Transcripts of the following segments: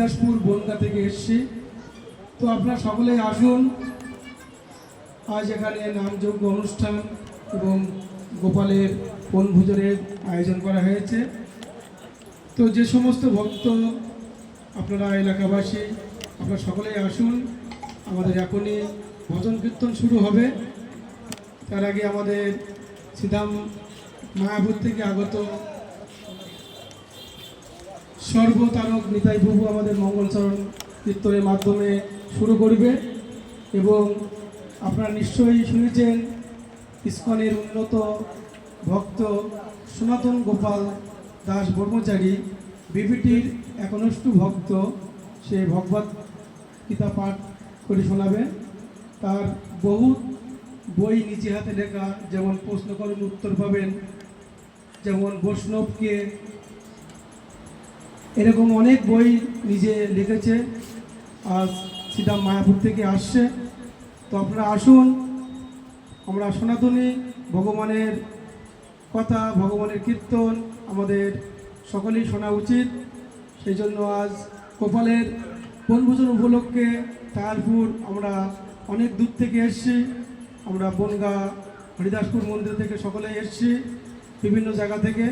হরিদাসপুর বনগা থেকে এসেছি। তো আপনারা সকলেই আসুন। আজ এখানে নামযজ্ঞ অনুষ্ঠান এবং গোপালের বনভোজনের আয়োজন করা হয়েছে। তো যে সমস্ত ভক্ত আপনারা এলাকাবাসী, আপনারা সকলেই আসুন। আমাদের এখনই ভজন কীর্তন শুরু হবে। তার আগে আমাদের শ্রীধাম মায়াপুর থেকে আগত সর্বতারক নিতাই প্রভু আমাদের মঙ্গলচরণ কীর্তনের মাধ্যমে শুরু করবে। এবং আপনারা নিশ্চয়ই শুনেছেন ইস্কনের উন্নত ভক্ত সনাতন গোপাল দাস ব্রহ্মচারী বিবিটির একনিষ্ঠ ভক্ত, সে ভগবত গীতা পাঠ করে শোনাবে। তার বহু বই নিজে হাতে লেখা, যেমন প্রশ্ন করেন উত্তর পাবেন, যেমন বৈষ্ণবকে, এরকম অনেক বই নিজে লিখেছে। আজ শ্রীধাম মায়াপুর থেকে আসছে। তো আপনারা আসুন, আমরা সনাতনী ভগবানের কথা, ভগবানের কীর্তন আমাদের সকলেই শোনা উচিত। সেই জন্য আজ গোপালের বনভোজন উপলক্ষে তারপুর আমরা অনেক দূর থেকে এসেছি। আমরা বনগা হরিদাসপুর মন্দির থেকে সকলেই এসেছি, বিভিন্ন জায়গা থেকে।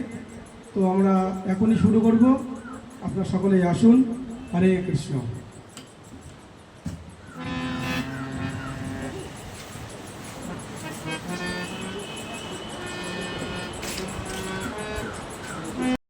তো আমরা এখনই শুরু করব, আপনারা সকলেই আসুন। হরে কৃষ্ণ।